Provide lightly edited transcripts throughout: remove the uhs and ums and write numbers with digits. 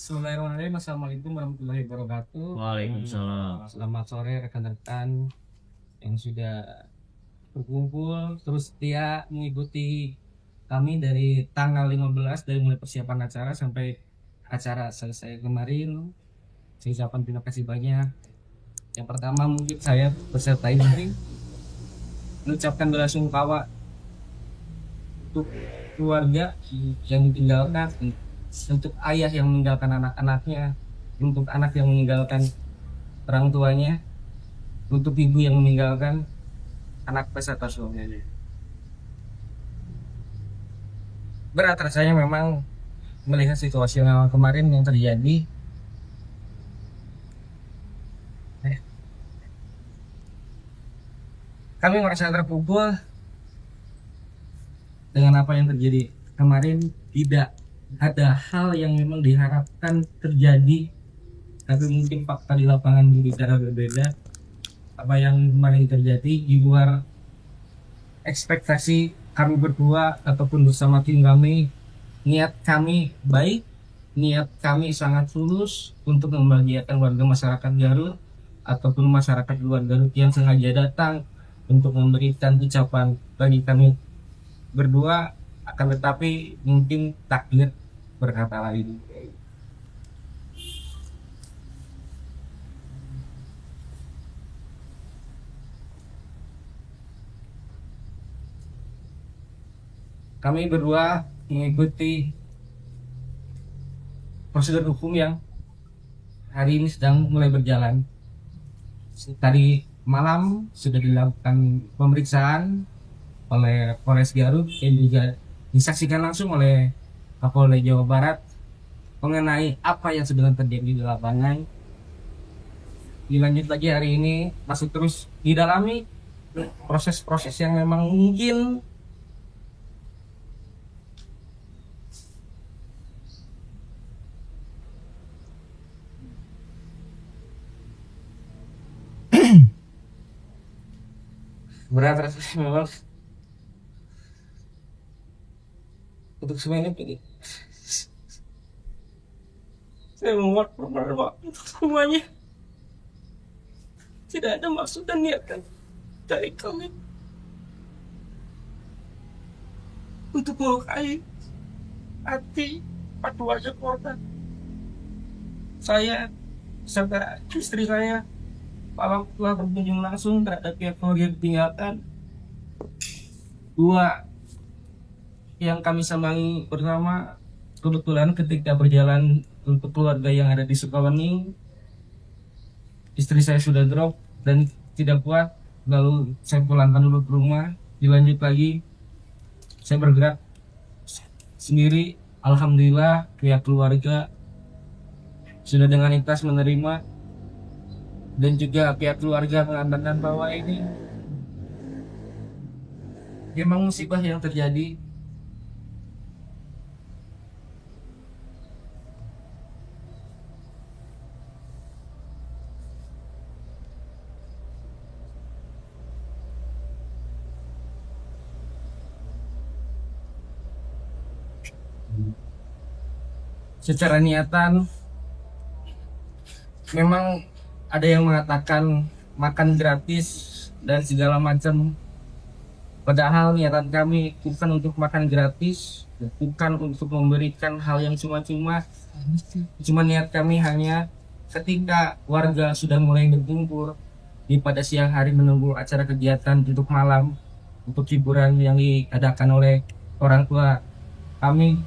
Bismillahirrahmanirrahim. Assalamualaikum warahmatullahi wabarakatuh. Waalaikumsalam. Selamat sore rekan-rekan yang sudah berkumpul terus setia mengikuti kami dari tanggal 15 dari mulai persiapan acara sampai acara selesai kemarin. Saya ucapkan terima kasih banyak. Yang pertama mungkin saya beserta istri mengucapkan belasungkawa untuk keluarga yang ditinggalkan, untuk ayah yang meninggalkan anak-anaknya, untuk anak yang meninggalkan orang tuanya, untuk ibu yang meninggalkan anak beserta suaminya. Berat rasanya memang melihat situasi yang kemarin yang terjadi. Kami merasa terpukul dengan apa yang terjadi kemarin. Tidak ada hal yang memang diharapkan terjadi, tapi mungkin fakta di lapangan berbicara berbeda. Apa yang kemarin terjadi di luar ekspektasi kami berdua ataupun bersama tim kami. Niat kami baik, niat kami sangat tulus untuk membahagiakan warga masyarakat Garut ataupun masyarakat luar Garut yang sengaja datang untuk memberikan ucapan bagi kami berdua. Akan tetapi mungkin takdir berkata lain. Kami berdua mengikuti prosedur hukum yang hari ini sedang mulai berjalan. Tadi malam sudah dilakukan pemeriksaan oleh Polres Garut yang juga disaksikan langsung oleh Kapolda Jawa Barat mengenai apa yang sedang terjadi di lapangan. Dilanjut lagi hari ini masih terus didalami proses-proses yang memang mungkin berat rasanya memang untuk semua ini. Saya membuat permohonan untuk semuanya. Tidak ada maksud dan niatan dari kami untuk melukai hati keluarga korban. Saya serta istri saya malam telah berkunjung langsung terhadap pihak keluarga yang ditinggalkan. Dua yang kami sambangi bersama kebetulan ketika berjalan untuk keluarga yang ada di Sukawening, istri saya sudah drop dan tidak kuat, lalu saya pulangkan dulu ke rumah. Dilanjut lagi saya bergerak sendiri. Alhamdulillah pihak keluarga sudah dengan ikhlas menerima, dan juga pihak keluarga mengatakan bahwa ini memang musibah yang terjadi. Secara niatan memang ada yang mengatakan makan gratis dan segala macam, padahal niatan kami bukan untuk makan gratis, bukan untuk memberikan hal yang cuma-cuma. Cuma niat kami hanya ketika warga sudah mulai berkumpul di pada siang hari menunggu acara kegiatan untuk malam, untuk hiburan yang diadakan oleh orang tua kami.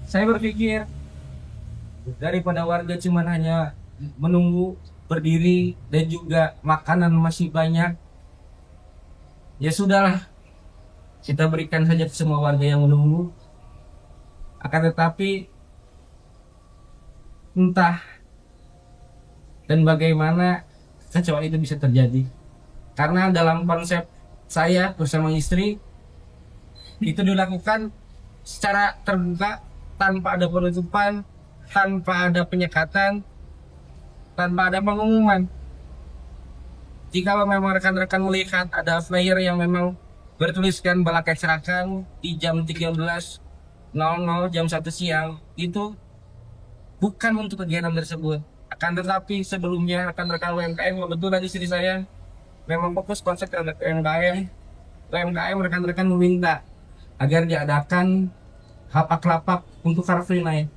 Saya berpikir daripada warga cuma hanya menunggu berdiri dan juga makanan masih banyak, ya sudahlah, kita berikan saja ke semua warga yang menunggu. Akan tetapi entah dan bagaimana kecoa itu bisa terjadi, karena dalam konsep saya bersama istri itu dilakukan secara terbuka, tanpa ada penutupan, tanpa ada penyekatan, tanpa ada pengumuman. Jika memang rekan-rekan melihat ada flyer yang memang bertuliskan Balakai Cerakan di jam 13.00 jam 1 siang, itu bukan untuk kegiatan tersebut. Akan tetapi sebelumnya rekan-rekan UMKM kebetulan di sini saya memang fokus konsep terhadap UMKM rekan-rekan meminta agar diadakan lapak-lapak untuk Car Free Night.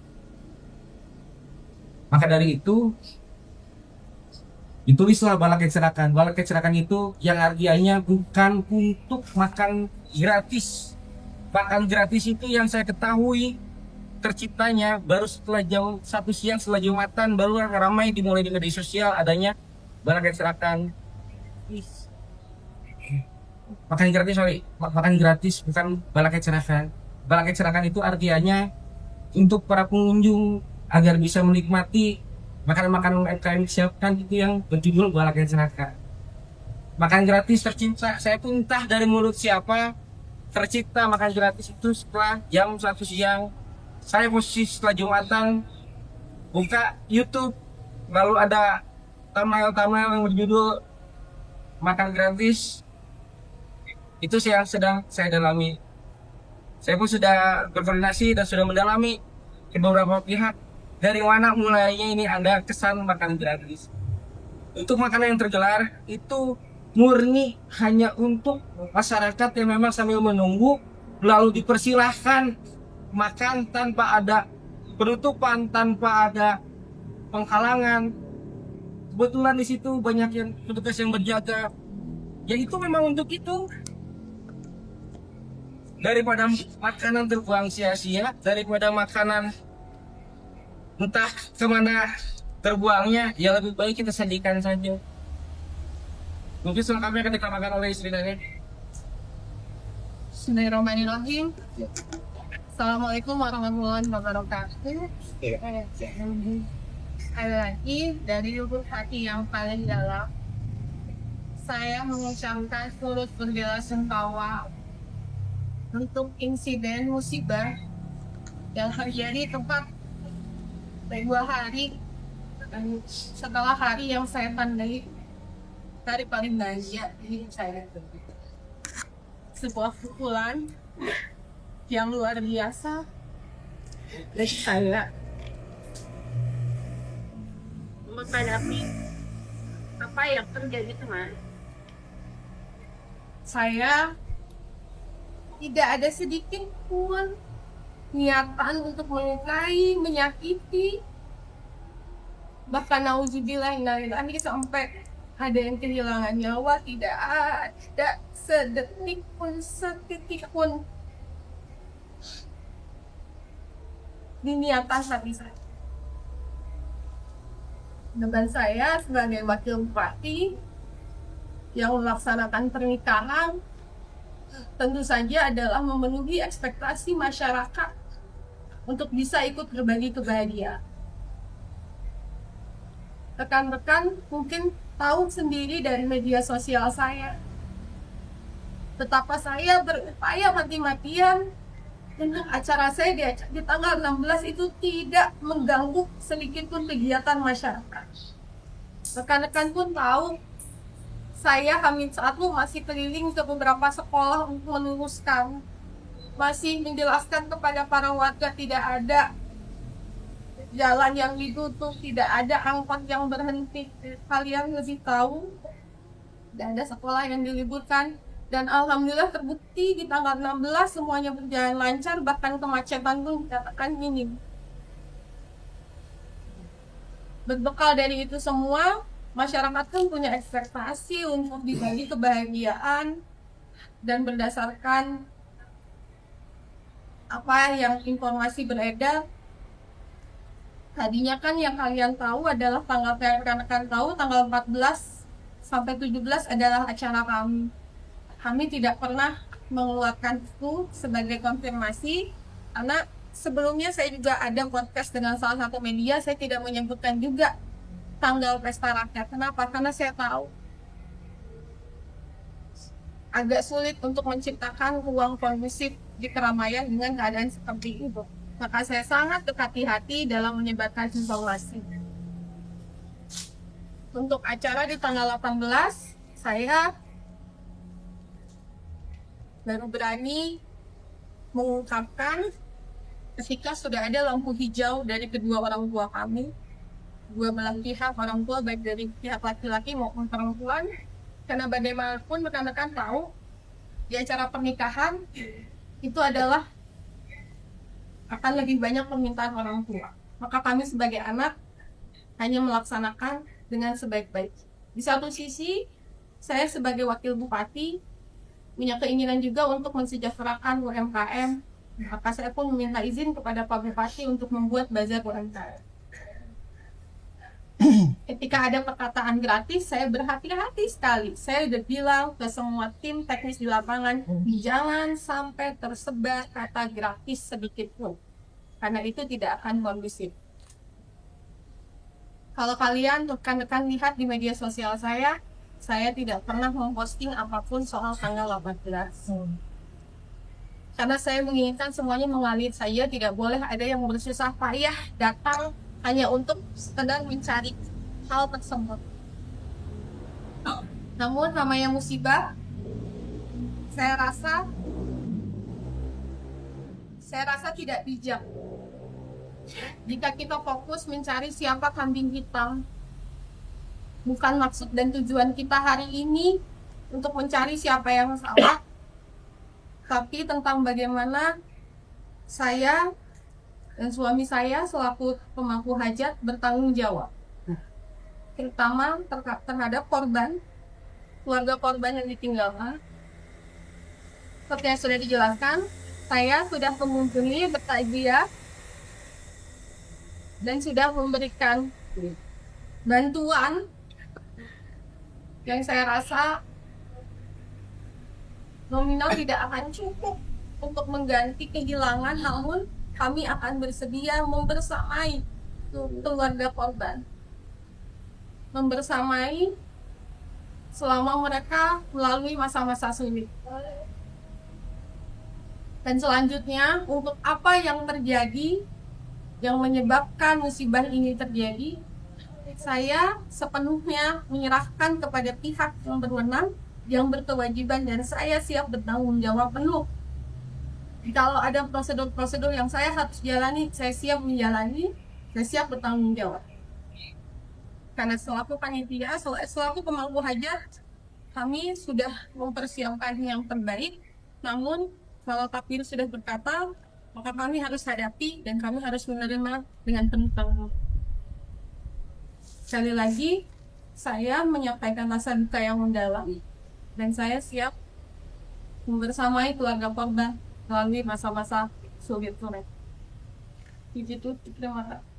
Maka dari itu ditulislah bala kecerakan. Bala kecerakan itu yang artinya bukan untuk makan gratis. Makan gratis itu yang saya ketahui terciptanya baru setelah jam 1 siang setelah Jumatan, baru ramai dimulai di media sosial adanya bala kecerakan. Makan gratis bukan bala kecerakan. Bala kecerakan itu artinya untuk para pengunjung agar bisa menikmati makanan-makanan UMKM disiapkan, itu yang berjudul bala kecerakan. Makan gratis tercipta, saya pun entah dari mulut siapa tercipta makan gratis itu setelah jam 1 siang. Saya posisi setelah Jumatan buka YouTube, lalu ada thumbnail yang berjudul makan gratis. Itu yang sedang saya dalami. Saya pun sudah berkoordinasi dan sudah mendalami ke beberapa pihak dari mana mulainya ini ada kesan makan gratis. Untuk makanan yang tergelar itu murni hanya untuk masyarakat yang memang sambil menunggu, lalu dipersilahkan makan tanpa ada penutupan, tanpa ada penghalangan. Kebetulan di situ banyak yang petugas yang berjaga. Ya itu memang untuk itu. Daripada makanan terbuang sia-sia, daripada makanan entah kemana terbuangnya, ya lebih baik kita sajikan saja. Mungkin selengkapnya akan ditambahkan oleh istri saya. Bismillahirrahmanirrahim. Assalamualaikum warahmatullahi wabarakatuh. Sekali lagi dari lubuk hati yang paling dalam, saya mengucapkan turut berbela-sungkawa untuk insiden musibah yang terjadi tepat 2 hari setelah hari yang saya tandai hari paling bahagia di hidup saya. Sebuah pukulan yang luar biasa dari saya menghadapi apa yang terjadi kemarin. Saya tidak ada sedikit pun niatan untuk melukai, menyakiti, bahkan nauzubillah sampai ada yang kehilangan nyawa. Tidak ada sedetik pun di niatan hati saya. Dengan saya sebagai wakil bupati yang melaksanakan pernikahan, tentu saja adalah memenuhi ekspektasi masyarakat untuk bisa ikut berbagi kebahagiaan. Rekan-rekan mungkin tahu sendiri dari media sosial saya betapa saya berupaya mati-matian untuk acara saya di tanggal 16 itu tidak mengganggu sedikit pun kegiatan masyarakat. Rekan-rekan pun tahu saya H-1 masih keliling ke beberapa sekolah untuk meluruskan, masih menjelaskan kepada para warga tidak ada jalan yang ditutup, tidak ada angkot yang berhenti. Kalian lebih tahu, tidak ada sekolah yang diliburkan. Dan alhamdulillah terbukti di tanggal 16 semuanya berjalan lancar, bahkan kemacetan pun dikatakan minim. Berbekal dari itu semua, masyarakat kan punya ekspektasi untuk dibagi kebahagiaan, dan berdasarkan apa yang informasi beredar, tadinya kan yang kalian tahu adalah rekan-rekan tahu tanggal 14 sampai 17 adalah acara kami. Kami tidak pernah mengeluarkan itu sebagai konfirmasi, karena sebelumnya saya juga ada podcast dengan salah satu media, saya tidak menyebutkan juga tanggal pesta rakyat. Kenapa? Karena saya tahu agak sulit untuk menciptakan ruang kondusif di keramaian dengan keadaan seperti itu. Maka saya sangat berhati-hati dalam menyebarkan informasi. Untuk acara di tanggal 18, saya baru berani mengungkapkan ketika sudah ada lampu hijau dari kedua orang tua kami, dua belah pihak orang tua, baik dari pihak laki-laki maupun perempuan, karena bagaimanapun rekan-rekan tahu di acara pernikahan itu adalah akan lebih banyak permintaan orang tua. Maka kami sebagai anak hanya melaksanakan dengan sebaik-baik. Di satu sisi, saya sebagai wakil bupati punya keinginan juga untuk mensejahterakan UMKM. Maka saya pun meminta izin kepada Pak Bupati untuk membuat bazar UMKM. Ketika ada perkataan gratis, saya berhati-hati sekali. Saya udah bilang ke semua tim teknis di lapangan, jangan sampai tersebar kata gratis sedikit pun, karena itu tidak akan kondusif. Kalau kalian rekan-rekan lihat di media sosial saya tidak pernah memposting apapun soal tanggal 18. Karena saya menginginkan semuanya mengalir saja, tidak boleh ada yang bersusah payah datang hanya untuk sekedar mencari hal tersebut. Namun namanya musibah, saya rasa tidak bijak jika kita fokus mencari siapa kambing hitam. Bukan maksud dan tujuan kita hari ini untuk mencari siapa yang salah, tapi tentang bagaimana saya dan suami saya selaku pemangku hajat bertanggung jawab, terutama terhadap korban, keluarga korban yang ditinggalkan. Seperti yang sudah dijelaskan, saya sudah mengunjungi bertakziah dan sudah memberikan bantuan yang saya rasa nominal tidak akan cukup untuk mengganti kehilangan, namun kami akan bersedia membersamai keluarga korban, membersamai selama mereka melalui masa-masa sulit. Dan selanjutnya, untuk apa yang terjadi yang menyebabkan musibah ini terjadi, saya sepenuhnya menyerahkan kepada pihak yang berwenang, yang berkewajiban, dan saya siap bertanggung jawab penuh. Kalau ada prosedur-prosedur yang saya harus jalani, saya siap menjalani, saya siap bertanggung jawab. Karena selaku panitia, selaku pemangku hajat, kami sudah mempersiapkan yang terbaik. Namun kalau takdir sudah berkata, maka kami harus hadapi dan kami harus menerima dengan penuh tanggung. Sekali lagi, saya menyampaikan rasa duka yang mendalam dan saya siap membersamai keluarga korban melalui masa-masa sulit. Itu terima kasih.